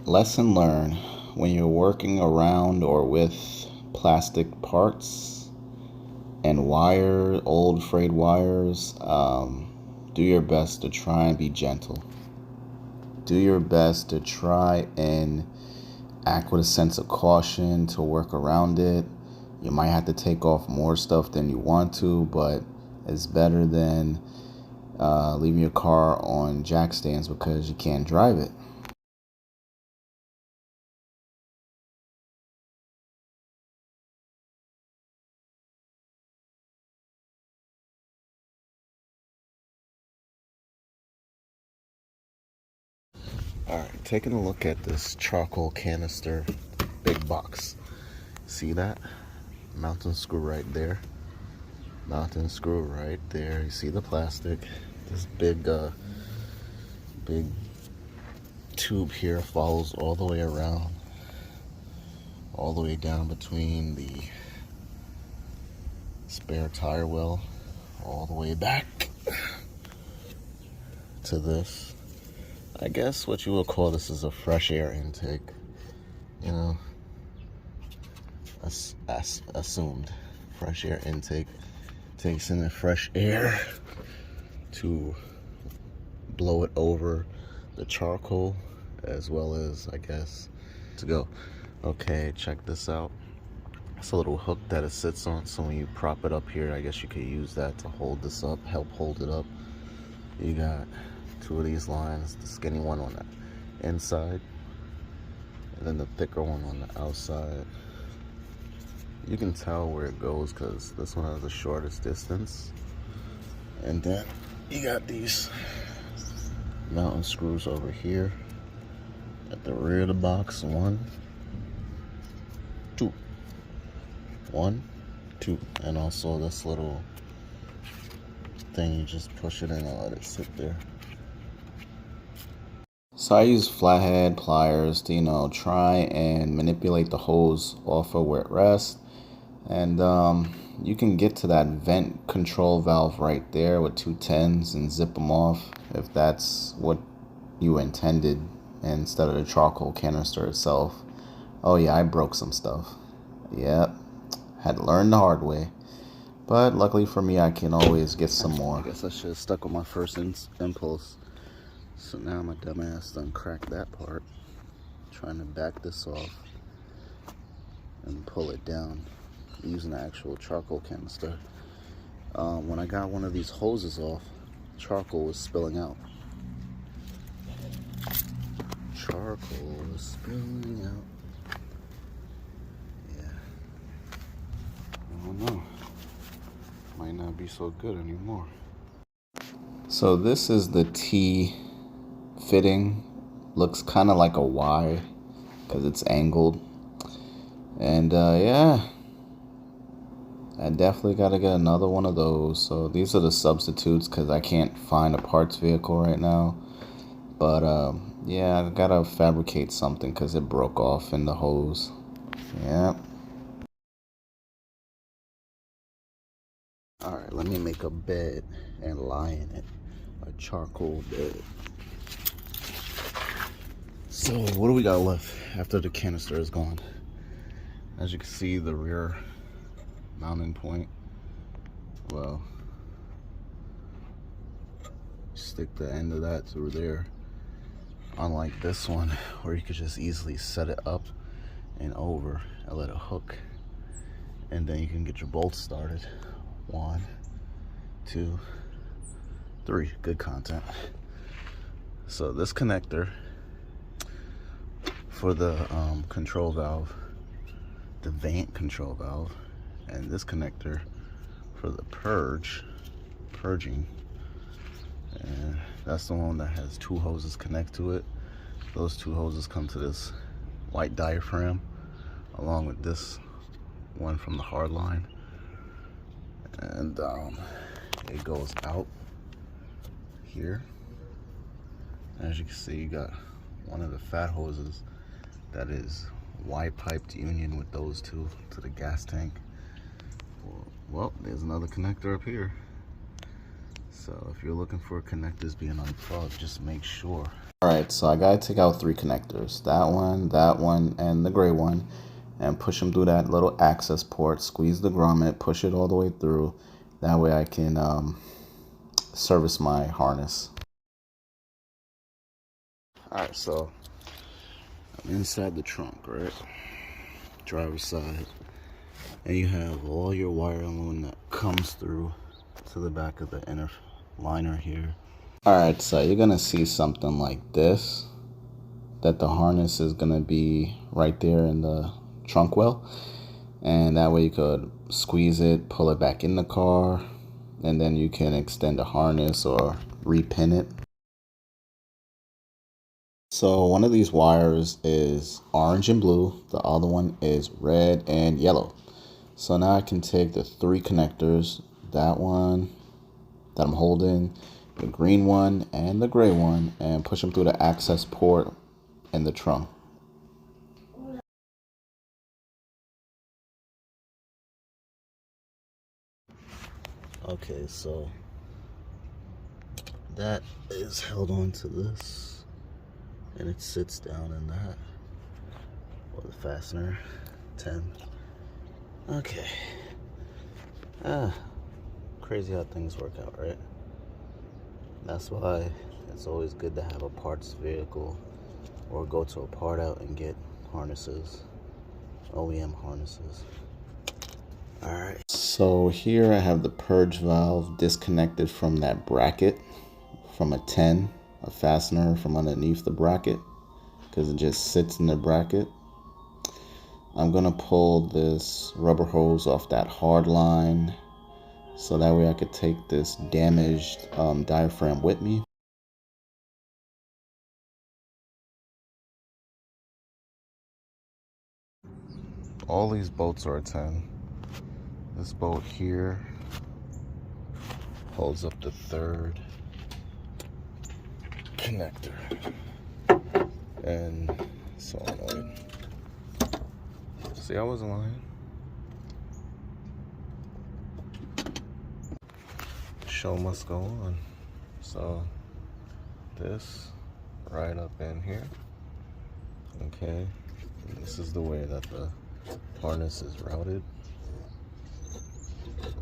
Lesson learned: when you're working around or with plastic parts and old frayed wires, do your best to try and be gentle. Do your best to try and act with a sense of caution to work around it. You might have to take off more stuff than you want to, but it's better than leaving your car on jack stands because you can't drive it. Alright, taking a look at this charcoal canister big box. See that? Mounting screw right there. Mounting screw right there. You see the plastic. This big tube here follows all the way around, all the way down between the spare tire well, all the way back to this. I guess what you would call this is a fresh air intake. You know, assumed fresh air intake takes in the fresh air to blow it over the charcoal, as well as, I guess, to go. Okay, check this out. It's a little hook that it sits on, so when you prop it up here, I guess you could use that to hold this up, help hold it up. You got two of these lines, the skinny one on the inside and then the thicker one on the outside. You can tell where it goes because this one has the shortest distance. And then you got these mounting screws over here at the rear of the box. 1, 2. 1, 2. And also this little thing, you just push it in and let it sit there. So I use flathead pliers to, try and manipulate the hose off of where it rests. And you can get to that vent control valve right there with 2 10s and zip them off if that's what you intended instead of the charcoal canister itself. Oh yeah, I broke some stuff. Yep, had to learn the hard way. But luckily for me, I can always get some more. I guess I should have stuck with my first impulse. So now my dumbass done cracked that part. Trying to back this off and pull it down using the actual charcoal canister. When I got one of these hoses off, charcoal was spilling out. Charcoal was spilling out. Yeah. I don't know. Might not be so good anymore. So this is the T fitting. Looks kind of like a Y because it's angled. And yeah, I definitely got to get another one of those. So these are the substitutes because I can't find a parts vehicle right now. But yeah, I got to fabricate something because it broke off in the hose. Yeah. Alright, let me make a bed and lie in it. A charcoal bed. So what do we got left after the canister is gone? As you can see, the rear mounting point, well, stick the end of that through there, unlike this one where you could just easily set it up and over and let it hook, and then you can get your bolts started. 1, 2, 3. Good content. So this connector for the control valve, the vent control valve, and this connector for the purging, and that's the one that has 2 hoses connect to it. Those 2 hoses come to this white diaphragm along with this one from the hard line, and it goes out here. As you can see, you got one of the fat hoses that is Y-piped union with those 2 to the gas tank. Well, there's another connector up here. So if you're looking for connectors being unplugged, just make sure. Alright, so I gotta take out 3 connectors. That one, and the gray one. And push them through that little access port. Squeeze the grommet, push it all the way through. That way I can service my harness. Alright, so I'm inside the trunk, right? Driver's side. And you have all your wire loom that comes through to the back of the inner liner here. Alright, so you're gonna see something like this, that the harness is gonna be right there in the trunk well, and that way you could squeeze it, pull it back in the car, and then you can extend the harness or repin it. So one of these wires is orange and blue, the other one is red and yellow. So now I can take the 3 connectors, that one that I'm holding, the green one and the gray one, and push them through the access port in the trunk. Okay, so that is held on to this, and it sits down in that, or the fastener, 10. Okay. Crazy how things work out, right? That's why it's always good to have a parts vehicle or go to a part out and get harnesses, OEM harnesses. Alright, so here I have the purge valve disconnected from that bracket, from a 10, a fastener from underneath the bracket, because it just sits in the bracket. I'm going to pull this rubber hose off that hard line, so that way I could take this damaged diaphragm with me. All these bolts are a 10. This bolt here holds up the 3rd connector, and solenoid. See, I wasn't lying. Show must go on. So this right up in here, okay, and this is the way that the harness is routed,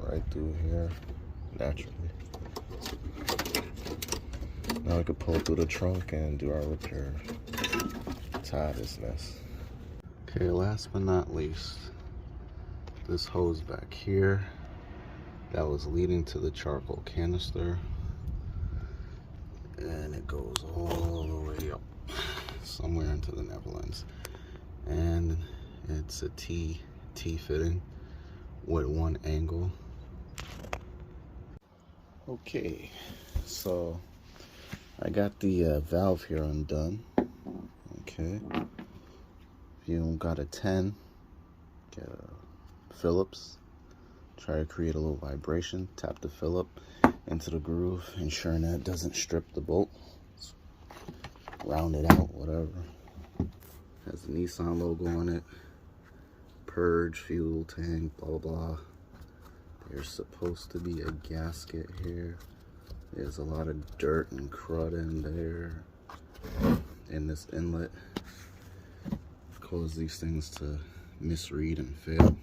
right through here naturally. Now we could pull through the trunk and do our repair. Tie this mess. Okay, last but not least, this hose back here that was leading to the charcoal canister, and it goes all the way up somewhere into the Netherlands, and it's a T fitting with 1 angle. Okay, so I got the valve here undone. Okay, if you got a 10, get a Phillips. Try to create a little vibration. Tap the Phillip into the groove, ensuring that it doesn't strip the bolt. Round it out, whatever. Has the Nissan logo on it. Purge, fuel tank, blah, blah, blah. There's supposed to be a gasket here. There's a lot of dirt and crud in there. In this inlet. Cause these things to misread and fail.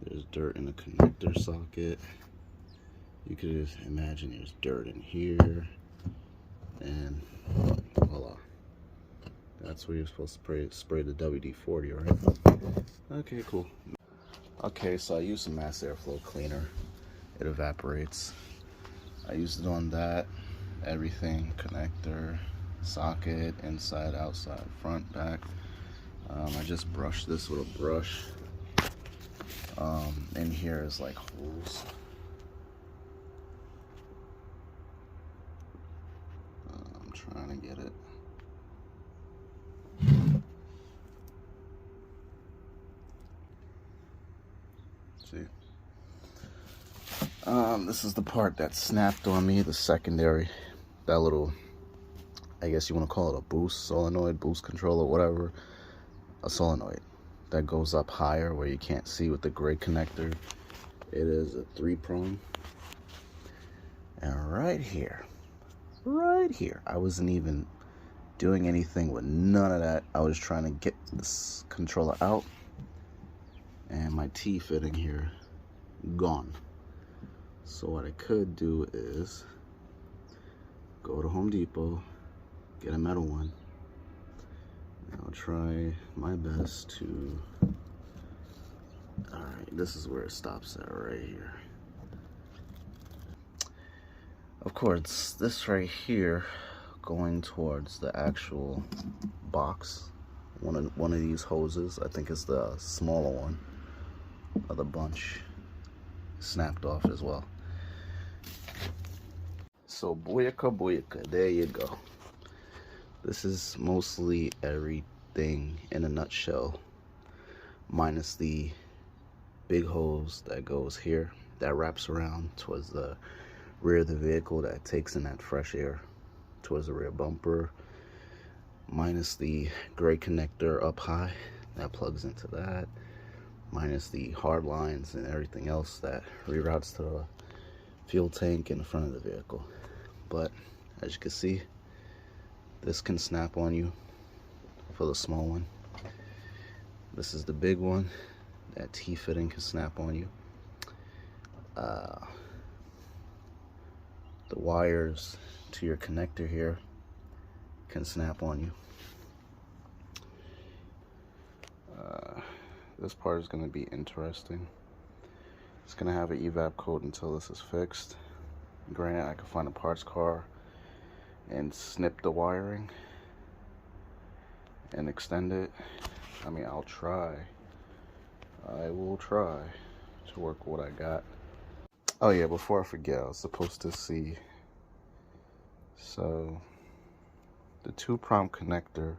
There's dirt in the connector socket. You could just imagine there's dirt in here. And voila. That's where you're supposed to spray the WD-40, right? Okay, cool. Okay, so I used some mass airflow cleaner. It evaporates. I used it on that. Everything, connector, socket, inside, outside, front, back. I just brushed this with a brush. In here is like holes. I'm trying to get it. See? This is the part that snapped on me, the secondary. That little, I guess you want to call it a boost solenoid, boost controller, whatever. A solenoid that goes up higher where you can't see with the gray connector. It is a 3-prong, And right here, I wasn't even doing anything with none of that. I was trying to get this controller out, and my T-fitting here gone. So what I could do is go to Home Depot, get a metal one. I'll try my best to, all right, this is where it stops at, right here. Of course, this right here going towards the actual box, one of these hoses, I think it's the smaller one of the bunch, snapped off as well. So booyaka, there you go. This is mostly everything in a nutshell, minus the big hose that goes here, that wraps around towards the rear of the vehicle, that takes in that fresh air towards the rear bumper, minus the gray connector up high that plugs into that, minus the hard lines and everything else that reroutes to the fuel tank in the front of the vehicle. But as you can see, this can snap on you for the small one. This is the big one. That T-fitting can snap on you. The wires to your connector here can snap on you. This part is going to be interesting. It's going to have an EVAP code until this is fixed. Granted, I can find a parts car and snip the wiring and extend it. I mean, I'll try. I will try to work what I got. Oh yeah, before I forget, I was supposed to see. So, the 2-prong connector,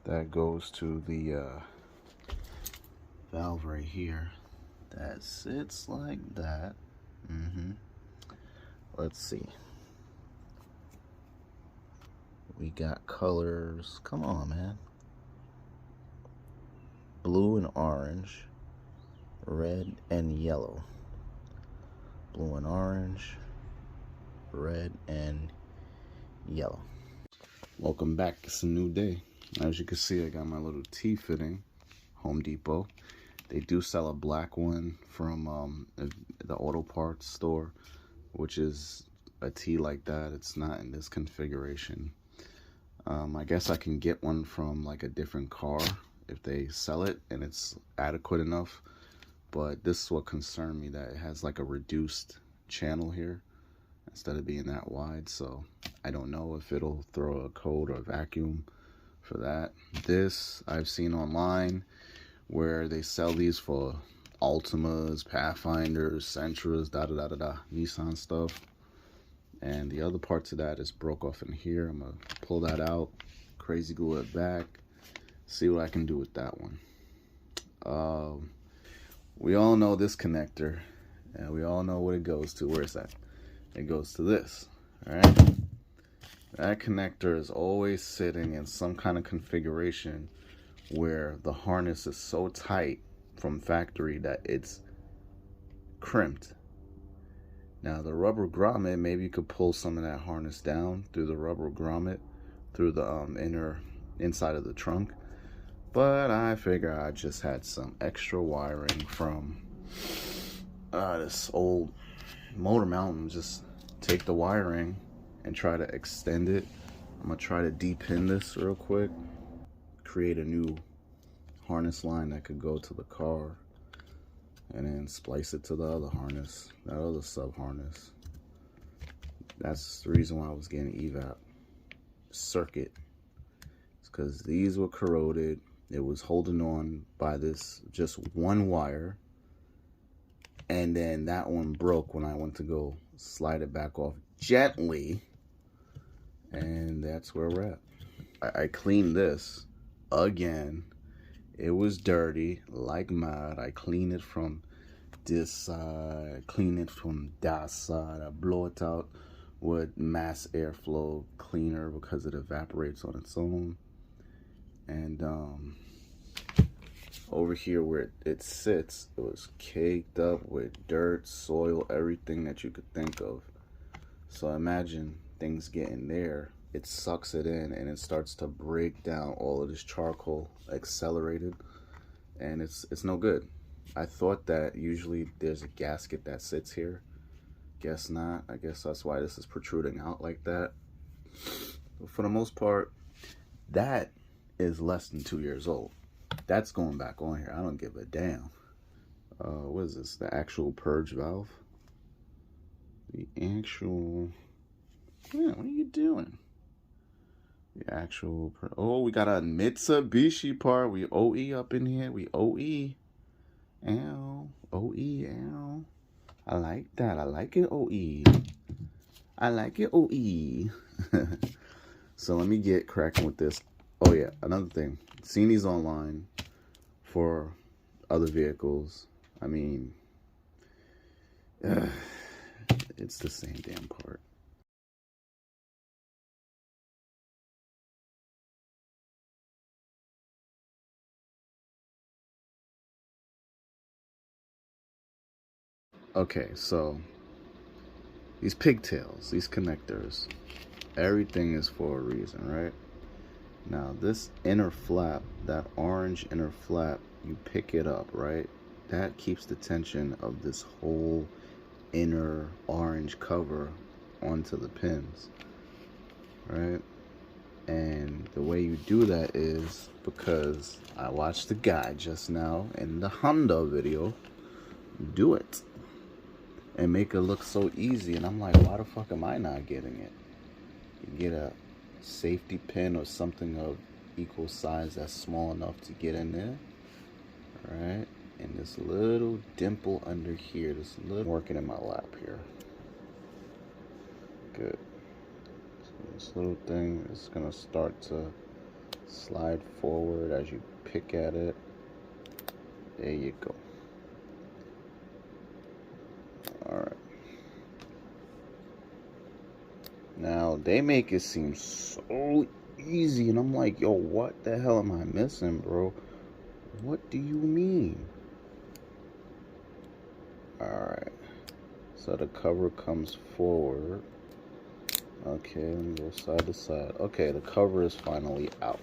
that goes to the valve right here that sits like that. Let's see. We got colors. Come on, man. Blue and orange, red and yellow. Blue and orange, red and yellow. Welcome back. It's a new day. As you can see, I got my little T-fitting, Home Depot. They do sell a black one from the auto parts store, which is a T like that. It's not in this configuration. I guess I can get one from like a different car if they sell it and it's adequate enough, but this is what concerned me, that it has like a reduced channel here instead of being that wide. So I don't know if it'll throw a code or a vacuum for that. This I've seen online where they sell these for Altimas, Pathfinders, Sentras, Nissan stuff. And the other parts of that is broke off in here. I'm gonna pull that out, crazy glue it back, see what I can do with that one. We all know this connector, and we all know what it goes to. Where is that? It goes to this, all right? That connector is always sitting in some kind of configuration where the harness is so tight from factory that it's crimped. Now the rubber grommet, maybe you could pull some of that harness down through the rubber grommet, through the inside of the trunk. But I figure I just had some extra wiring from this old motor mount. Just take the wiring and try to extend it. I'm gonna try to depin this real quick, create a new harness line that could go to the car, and then splice it to the other harness, that other sub harness. That's the reason why I was getting EVAP circuit. It's because these were corroded. It was holding on by this just one wire, and then that one broke when I went to go slide it back off gently, and that's where we're at. I cleaned this again. It was dirty like mad. I clean it from this side, clean it from that side. I blow it out with mass airflow cleaner because it evaporates on its own. And over here where it sits, it was caked up with dirt, soil, everything that you could think of. So imagine things get in there, it sucks it in, and it starts to break down all of this charcoal, accelerated, and it's no good. I thought that usually there's a gasket that sits here. Guess not. I guess that's why this is protruding out like that. But for the most part, that is less than 2 years old. That's going back on here. I don't give a damn. What is this? The actual purge valve? The actual... Yeah, what are you doing? The actual... Oh, we got a Mitsubishi part. We OE up in here. We OE. Ow. OE, ow. I like that. I like it, OE. I like it, OE. So let me get cracking with this. Oh yeah, another thing. Seen these online for other vehicles. I mean, it's the same damn part. Okay, so these pigtails, these connectors, everything is for a reason, right? Now this inner flap, that orange inner flap, you pick it up, right? That keeps the tension of this whole inner orange cover onto the pins, right? And the way you do that is because I watched the guy just now in the Honda video do it and make it look so easy, and I'm like, why the fuck am I not getting it? You get a safety pin or something of equal size that's small enough to get in there, right? And this little dimple under here, this little working in my lap here. Good. So this little thing is gonna start to slide forward as you pick at it. There you go. All right. Now they make it seem so easy, and I'm like, yo, what the hell am I missing, bro? What do you mean? Alright, so the cover comes forward. Okay, let me go side to side. Okay, the cover is finally out.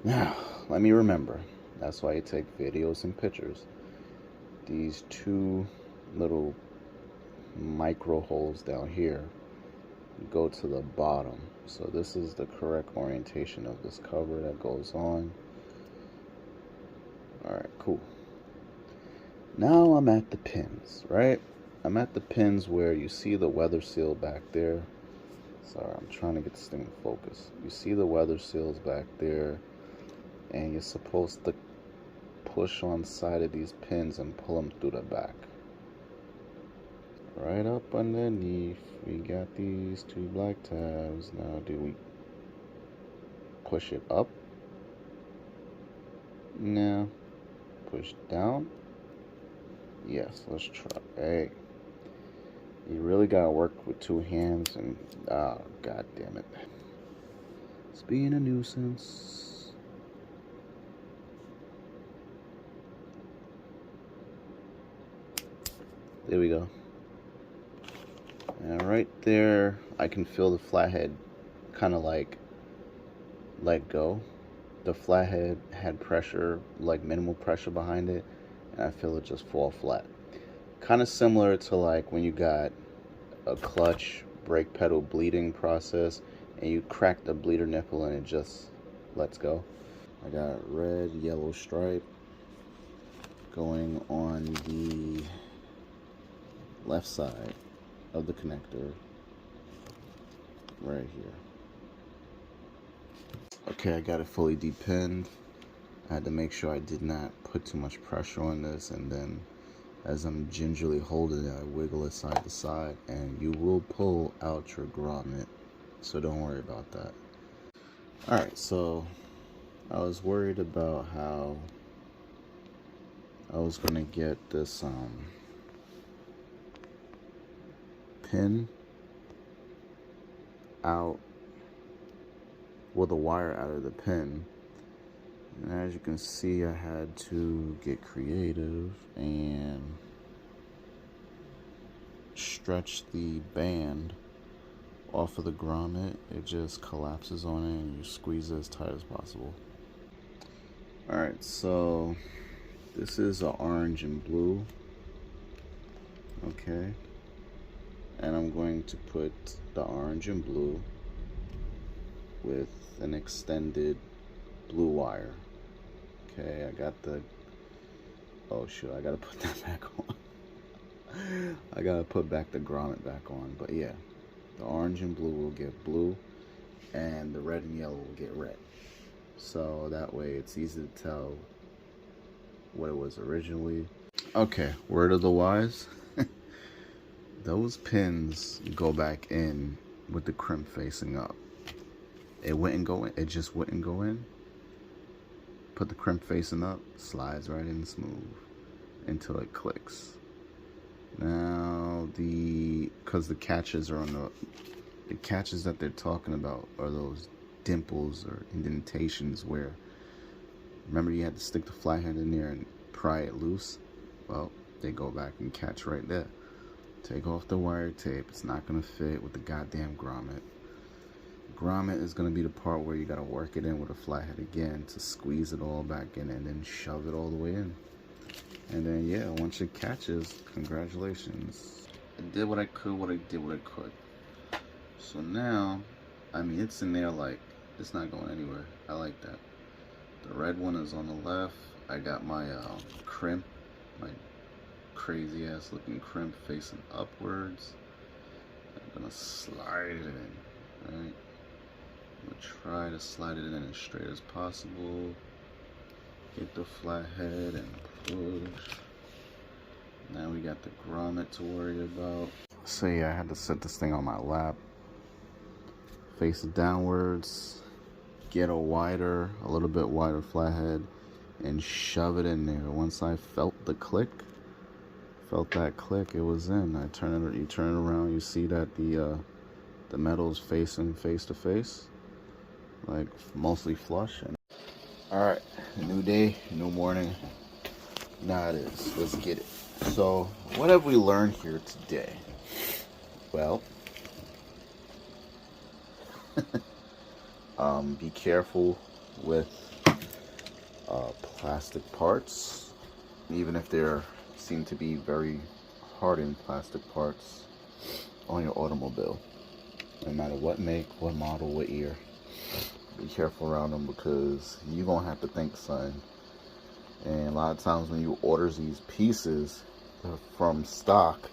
Now, let me remember. That's why I take videos and pictures. These two little micro holes down here go to the bottom. So this is the correct orientation of this cover that goes on. Alright, cool. Now I'm at the pins, right? I'm at the pins where you see the weather seal back there. Sorry, I'm trying to get this thing in focus. You see the weather seals back there, and you're supposed to push on side of these pins and pull them through the back. Right up underneath, we got these two black tabs. Now, do we push it up? No. Push down? Yes, let's try. Hey, you really gotta work with two hands, and oh, god damn it, it's being a nuisance. There we go. And right there, I can feel the flathead kind of like let go. The flathead had pressure, like minimal pressure behind it, and I feel it just fall flat. Kind of similar to like when you got a clutch brake pedal bleeding process and you crack the bleeder nipple and it just lets go. I got red, yellow stripe going on the left side of the connector right here. Okay, I got it fully depinned. I had to make sure I did not put too much pressure on this, and then as I'm gingerly holding it, I wiggle it side to side, and you will pull out your grommet, so don't worry about that. Alright, so I was worried about how I was going to get this pin out, well, the wire out of the pin, And as you can see, I had to get creative and stretch the band off of the grommet. It just collapses on it and you squeeze it as tight as possible. Alright, so this is an orange and blue. Okay. And I'm going to put the orange and blue with an extended blue wire. Okay, I got the, oh shoot, I gotta put that back on. I gotta put back the grommet back on, but yeah, the orange and blue will get blue and the red and yellow will get red. So that way it's easy to tell what it was originally. Okay, word of the wise. Those pins go back in with the crimp facing up. It wouldn't go in, it just wouldn't go in. Put the crimp facing up, slides right in smooth until it clicks. Now because the catches are on the catches that they're talking about are those dimples or indentations where, remember you had to stick the flathead in there and pry it loose? Well, they go back and catch right there. Take off the wire tape. It's not gonna fit with the goddamn grommet. Grommet is gonna be the part where you gotta work it in with a flathead again to squeeze it all back in and then shove it all the way in. And then yeah, once it catches, congratulations. I did what I could, what I could. So now, I mean, it's in there like, it's not going anywhere. I like that. The red one is on the left. I got my crimp, my crazy ass looking crimp facing upwards. I'm gonna slide it in, right? I'm gonna try to slide it in as straight as possible. Get the flathead and push. Now we got the grommet to worry about. So yeah, I had to set this thing on my lap. Face it downwards. Get a little bit wider flathead and shove it in there. Once I felt that click, it was in. You turn it around, you see that the metal's facing face to face, like mostly flush. And all right, new day, new morning. Now it is. Let's get it. So, what have we learned here today? Well, be careful with plastic parts, even if they seem to be very hardened plastic parts on your automobile. No matter what make, what model, what year, be careful around them because you're gonna have to think, son. And a lot of times when you order these pieces from stock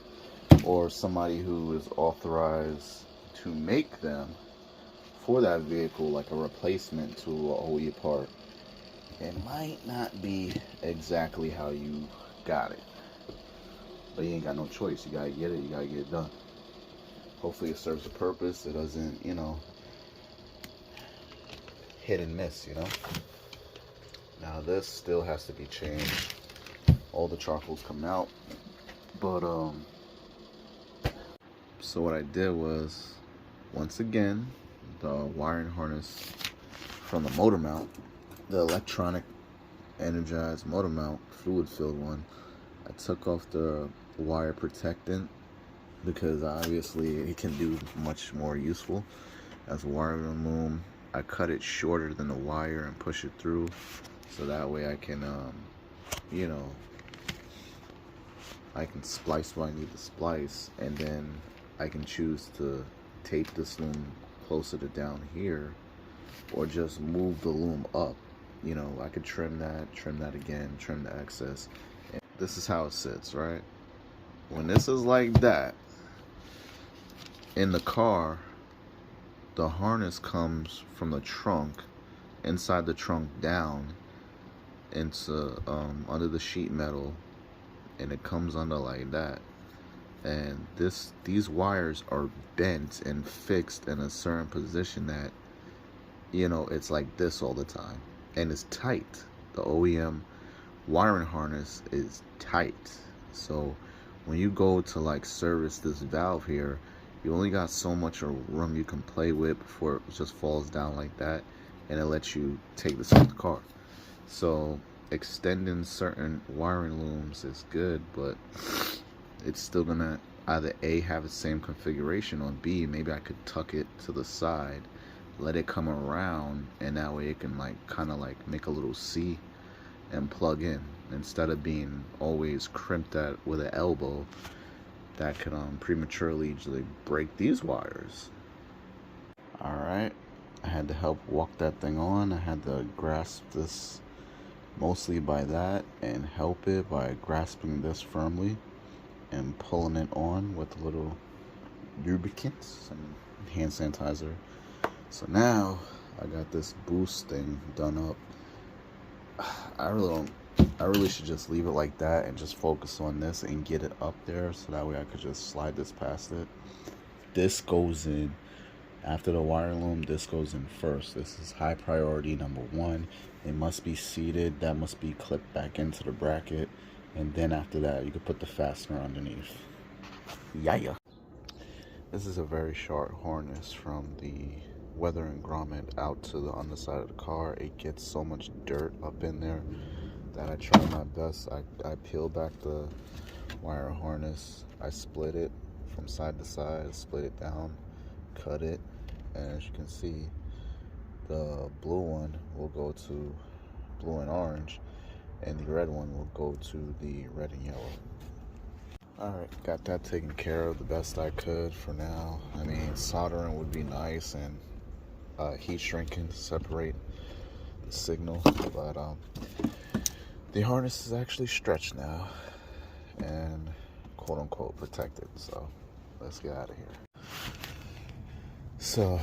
or somebody who is authorized to make them for that vehicle, like a replacement to an OE part, it might not be exactly how you got it. But you ain't got no choice. You gotta get it, you gotta get it done. Hopefully it serves a purpose. It doesn't, hit and miss, Now this still has to be changed. All the charcoal's coming out. But so what I did was, once again, the wiring harness from the motor mount, the electronic energized motor mount, fluid filled one, I took off the wire protectant because obviously it can do much more useful as a wiring loom. I cut it shorter than the wire and push it through, so that way I can I can splice what I need to splice, and then I can choose to tape this loom closer to down here or just move the loom up. I could trim that again, trim the excess. And this is how it sits, right? When this is like that in the car, the harness comes from the trunk, inside the trunk down into under the sheet metal, and it comes under like that. And these wires are bent and fixed in a certain position that it's like this all the time, and it's tight. The OEM wiring harness is tight, so when you go to like service this valve here, you only got so much room you can play with before it just falls down like that, and it lets you take this out the car. So extending certain wiring looms is good, but it's still gonna either A, have the same configuration, or B, maybe I could tuck it to the side, let it come around, and that way it can like kind of like make a little C and plug in, instead of being always crimped at with an elbow that could prematurely usually break these wires. All right, I had to help walk that thing on. I had to grasp this mostly by that and help it by grasping this firmly and pulling it on with a little lubricants and hand sanitizer. So now I got this boost thing done up. I really should just leave it like that and just focus on this and get it up there, so that way I could just slide this past it. This goes in after the wire loom. This goes in first. This is high priority number one. It must be seated. That must be clipped back into the bracket, and then after that you could put the fastener underneath. Yeah. This is a very short harness from the weathering grommet out to the underside of the car. It gets so much dirt up in there that I try my best. I peel back the wire harness, I split it from side to side, split it down, cut it, and as you can see, the blue one will go to blue and orange, and the red one will go to the red and yellow. Alright, got that taken care of the best I could for now. I mean, soldering would be nice, and heat shrinking to separate the signal, but the harness is actually stretched now and quote-unquote protected, so let's get out of here. So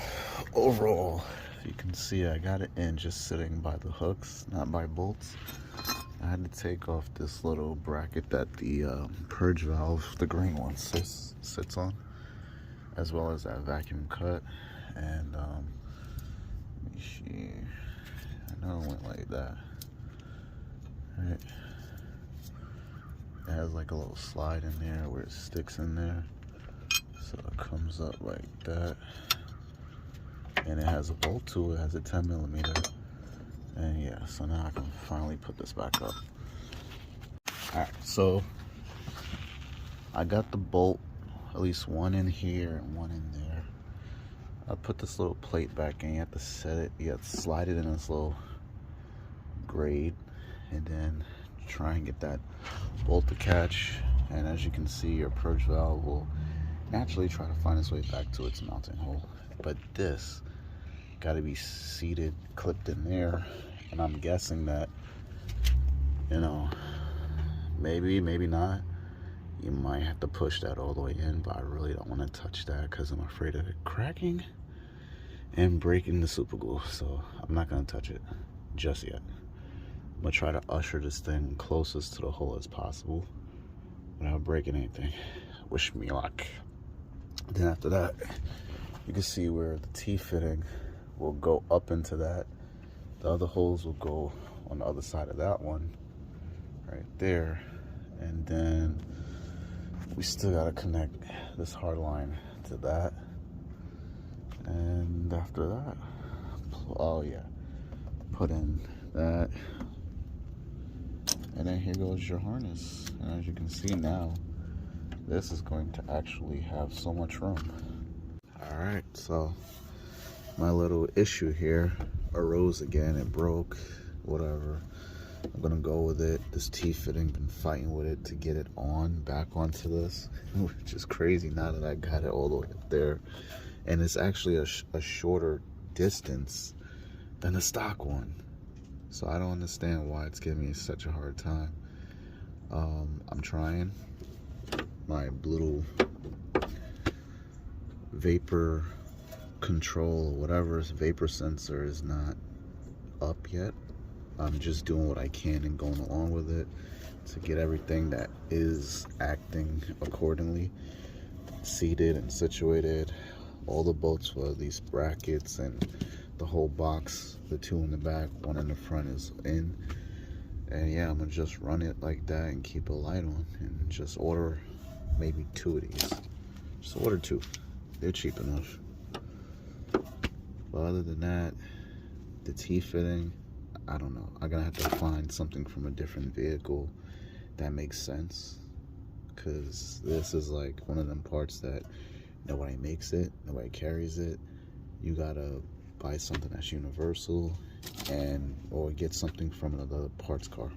overall, you can see I got it in just sitting by the hooks, not by bolts. I had to take off this little bracket that the purge valve, the green one, sits on, as well as that vacuum cut. And let me see, I know it went like that. Right. It has like a little slide in there where it sticks in there, so it comes up like that, and it has a bolt to it. It has a 10 millimeter, and yeah, so now I can finally put this back up. Alright, so I got the bolt, at least one in here and one in there. I put this little plate back in. You have to set it, you have to slide it in this little grade, and then try and get that bolt to catch. And as you can see, your purge valve will naturally try to find its way back to its mounting hole, but this got to be seated, clipped in there. And I'm guessing that, you know, maybe not, you might have to push that all the way in, but I really don't want to touch that because I'm afraid of it cracking and breaking the super glue. So I'm not going to touch it just yet. I'm going to try to usher this thing closest to the hole as possible without breaking anything. Wish me luck. Then after that, you can see where the T-fitting will go up into that. The other holes will go on the other side of that one, right there. And then we still got to connect this hard line to that. And after that, oh yeah, put in that. And then here goes your harness. And as you can see now, this is going to actually have so much room. All right, so my little issue here arose again. It broke, whatever. I'm gonna go with it. This T-fitting, been fighting with it to get it on, back onto this, which is crazy now that I got it all the way up there. And it's actually a shorter distance than the stock one. So I don't understand why it's giving me such a hard time. I'm trying. My little vapor control, whatever, vapor sensor is not up yet. I'm just doing what I can and going along with it to get everything that is acting accordingly seated and situated. All the bolts for these brackets and the whole box, the two in the back, one in the front is in. And yeah, I'm gonna just run it like that and keep a light on and just order maybe 2 of these. Just order 2. They're cheap enough. But other than that, the T-fitting, I don't know. I'm gonna have to find something from a different vehicle that makes sense, because this is like one of them parts that nobody makes it, nobody carries it. You gotta buy something that's universal, and or get something from another parts car.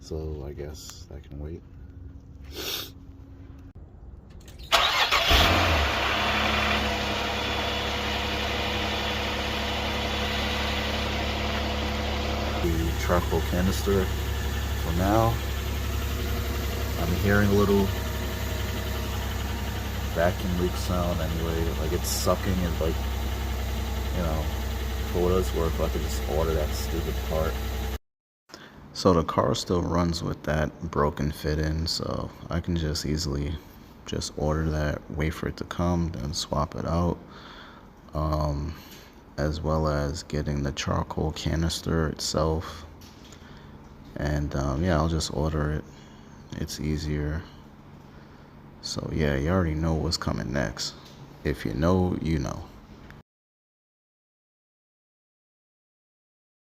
So I guess that can wait. The charcoal canister for now. I'm hearing a little vacuum leak sound anyway, like it's sucking, and like, you know, for what it's worth, I could just order that stupid part. So the car still runs with that broken fit in, so I can just easily just order that, wait for it to come, then swap it out. As well as getting the charcoal canister itself. And yeah, I'll just order it. It's easier. So yeah, you already know what's coming next. If you know, you know.